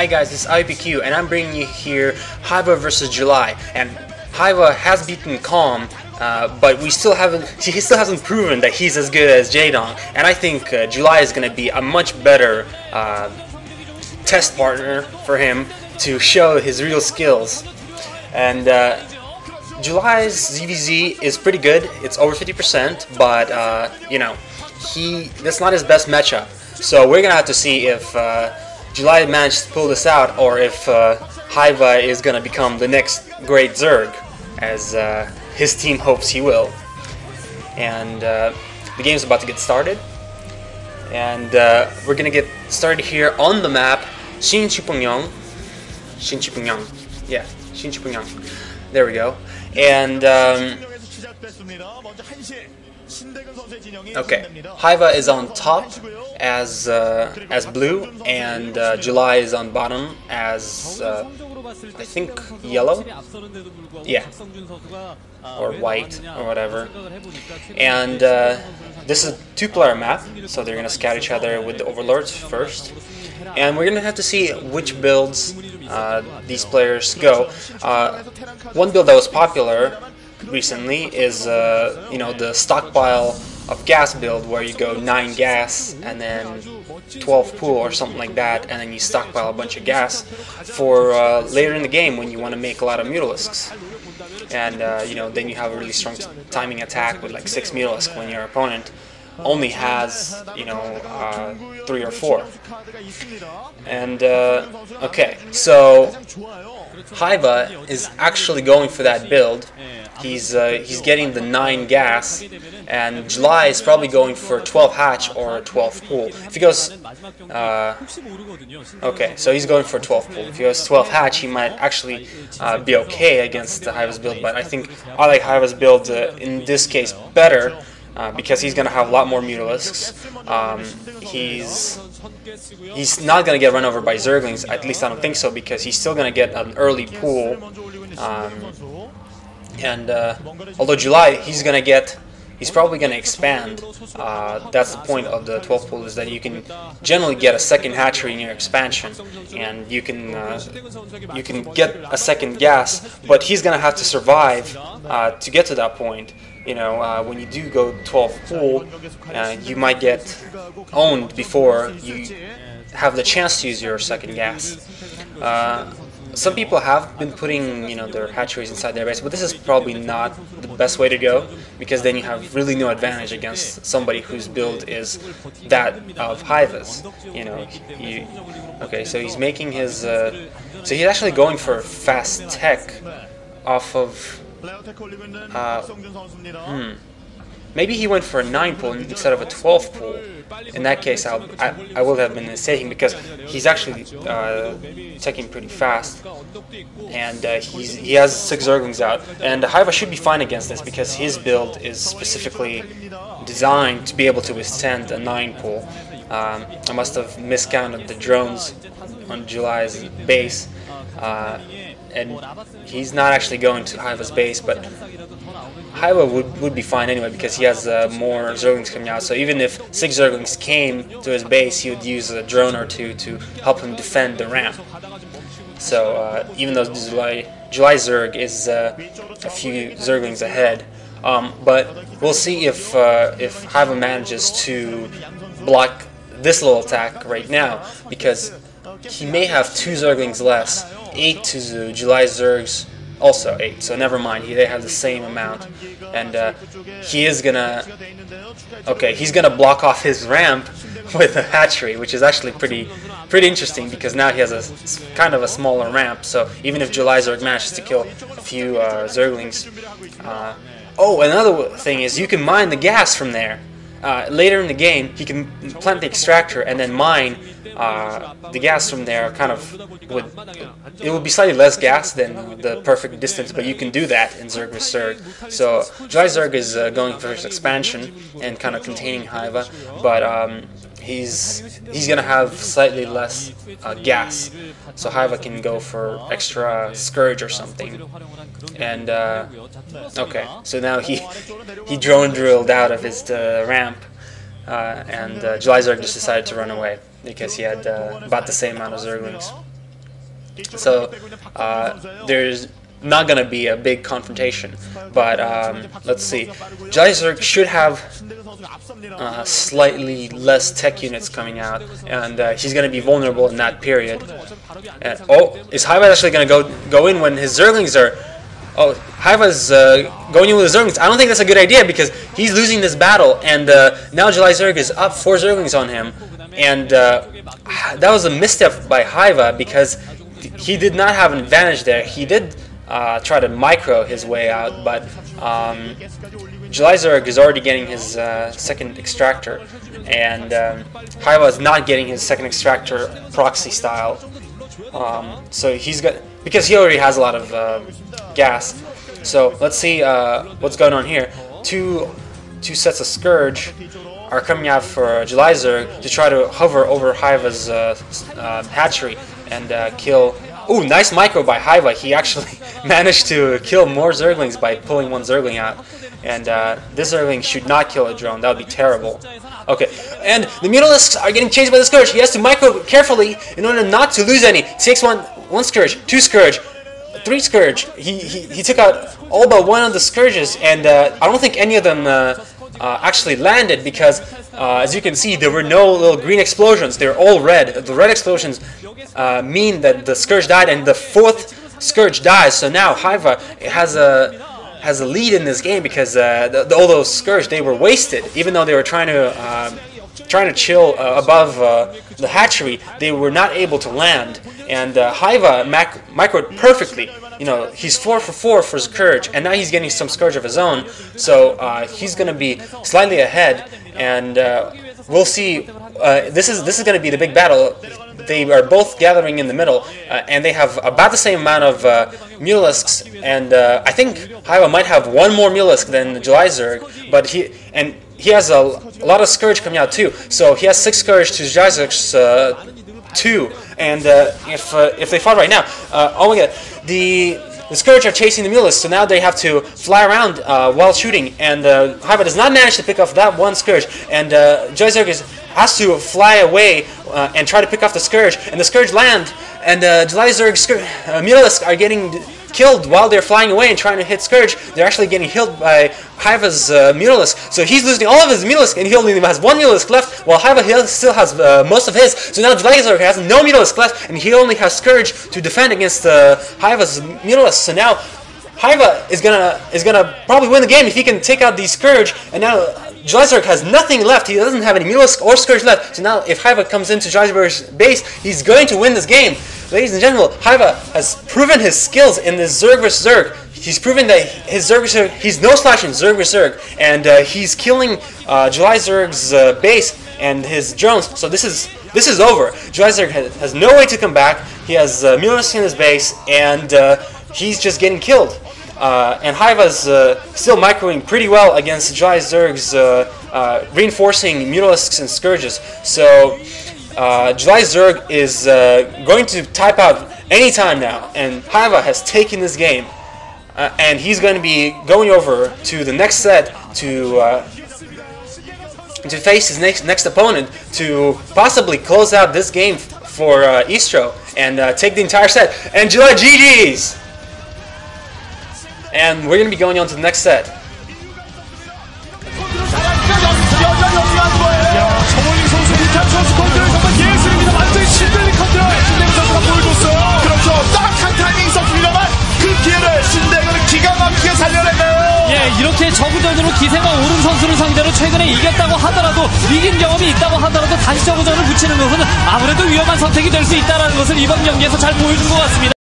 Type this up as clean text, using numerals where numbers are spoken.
Hi guys, this is IPQ and I'm bringing you here Haiba versus July. And Haiba has beaten Calm, but he still hasn't proven that he's as good as Jaedong. And I think July is going to be a much better test partner for him to show his real skills. And July's ZVZ is pretty good. It's over 50%, but you know, that's not his best matchup. So we're gonna have to see if July managed to pull this out, or if Haiba is gonna become the next great Zerg, as his team hopes he will. And the game's about to get started, and we're gonna get started here on the map Shinchipyeong. Yeah, Shinchipyeong. There we go. And okay, Haiba is on top as blue, and July is on bottom as I think yellow, yeah, or white or whatever. And this is a two-player map, so they're gonna scout each other with the overlords first, and we're gonna have to see which builds these players go. One build that was popular recently is you know, the stockpile of gas build, where you go 9 gas and then 12 pool or something like that, and then you stockpile a bunch of gas for later in the game when you want to make a lot of mutalisks. And you know, then you have a really strong timing attack with like 6 mutalisks when your opponent only has, you know, 3 or 4. And okay, so Haiba is actually going for that build. He's getting the 9 gas, and July is probably going for 12 hatch or 12 pool. If he goes, okay, so he's going for 12 pool. If he goes 12 hatch, he might actually be okay against Haiba's build. But I think I like Haiba's build in this case better. Because he's going to have a lot more mutalisks. He's not going to get run over by Zerglings, at least I don't think so, because he's still going to get an early pool. And although July, he's probably going to expand. That's the point of the 12 pool, is that you can generally get a second hatchery in your expansion, and you can get a second gas, but he's going to have to survive to get to that point. You know, when you do go 12 pool, you might get owned before you have the chance to use your second gas. Some people have been putting, you know, their hatcheries inside their base, but this is probably not the best way to go, because then you have really no advantage against somebody whose build is that of Haiba's. You know, okay, so he's making his, so he's actually going for fast tech off of. Maybe he went for a 9 pool instead of a 12 pool. In that case, I would have been mistaken, because he's actually teching pretty fast, and he has 6 Zerglings out. And Haiba should be fine against this, because his build is specifically designed to be able to withstand a 9 pool. I must have miscounted the drones on July's base. And he's not actually going to Haiba's base, but Haiba would be fine anyway, because he has more Zerglings coming out. So even if 6 Zerglings came to his base, he would use a drone or 2 to help him defend the ramp. So even though July Zerg is a few Zerglings ahead, but we'll see if Haiba manages to block this little attack right now, because he may have 2 Zerglings less. 8 to July Zergs, also 8, so never mind, they have the same amount. And he is gonna, okay, he's gonna block off his ramp with a hatchery, which is actually pretty interesting, because now he has a kind of a smaller ramp. So even if July Zerg manages to kill a few Zerglings, oh, another thing is you can mine the gas from there. Later in the game, he can plant the extractor and then mine the gas from there. Kind of it would be slightly less gas than the perfect distance, but you can do that in Zerg vs Zerg. So July Zerg is going for his expansion and kind of containing Haiba, but he's gonna have slightly less gas, so Haiba can go for extra Scourge or something. And okay, so now he drone drilled out of his ramp, and July Zerg just decided to run away because he had about the same amount of Zerglings. So there's not going to be a big confrontation. But let's see. July Zerg should have slightly less tech units coming out, and he's going to be vulnerable in that period. And, oh, is Haiva actually going to go in when his Zerglings are... Oh, Haiva's going in with the Zerglings. I don't think that's a good idea because he's losing this battle, and now July Zerg is up 4 Zerglings on him, and that was a misstep by Haiva because he did not have an advantage there. He did try to micro his way out, but July Zerg is already getting his second extractor, and Haiva is not getting his second extractor proxy style. So he's got, because he already has a lot of gas. So let's see what's going on here. Two sets of Scourge are coming out for July Zerg to try to hover over Haiva's hatchery and kill. Ooh, nice micro by Haiva. He actually managed to kill more Zerglings by pulling one Zergling out. And this Zergling should not kill a drone. That would be terrible. Okay, and the Mutalisks are getting chased by the Scourge. He has to micro carefully in order not to lose any. Takes one Scourge, 2 Scourge, 3 Scourge. He took out all but 1 of the Scourges, and I don't think any of them actually landed because, as you can see, there were no little green explosions. They're all red. The red explosions mean that the Scourge died, and the 4th Scourge dies. So now Haiva has a lead in this game because all those Scourge, they were wasted. Even though they were trying to chill above the hatchery, they were not able to land. And Haiva microed perfectly. You know, he's 4 for 4 for Scourge, and now he's getting some Scourge of his own. So he's going to be slightly ahead, and we'll see. This is going to be the big battle. They are both gathering in the middle, and they have about the same amount of Mutalisks, and I think Haiva might have 1 more Mutalisk than July Zerg, but he has a lot of Scourge coming out too, so he has 6 Scourge to July Zerg's 2, and if they fought right now, oh my god, the Scourge are chasing the Mutalisks, so now they have to fly around while shooting, and Haiva does not manage to pick off that 1 Scourge, and July Zerg has to fly away and try to pick off the Scourge, and the Scourge land, and July Zerg's Mutalisks are getting killed while they're flying away and trying to hit Scourge. They're actually getting killed by Haiva's Mutalisk, so he's losing all of his Mutalisk, and he only has 1 Mutalisk left, while Haiva still has most of his. So now July Zerg has no Mutalisk left, and he only has Scourge to defend against Haiva's Mutalisk. So now Haiva is gonna probably win the game if he can take out these Scourge, and now July Zerg has nothing left. He doesn't have any Mutalisk or Scourge left. So now if Haiva comes into July Zerg's base, he's going to win this game. Ladies and gentlemen, Haiva has proven his skills in this Zerg vs Zerg. He's proven that his Zerg vs Zerg, he's no-slashing Zerg vs Zerg, and he's killing July Zerg's base and his drones. So this is over. July Zerg has no way to come back. He has Mutalisk in his base, and he's just getting killed. And Haiva's still microing pretty well against July Zerg's reinforcing Mutalisks and Scourges. So July Zerg is going to type out anytime now, and Haiva has taken this game, and he's going to be going over to the next set to face his next opponent to possibly close out this game for eSTRO and take the entire set. And July GG's! And we're going to be going on to the next set. 예, 이렇게 저구전으로 기세가 오른 선수를 상대로 최근에 이겼다고 하더라도, 이긴 경험이 있다고 하더라도 다시 저구전을 붙이는 것은 아무래도 위험한 선택이 될 수 있다는 것을 이번 경기에서 잘 보여준 것 같습니다.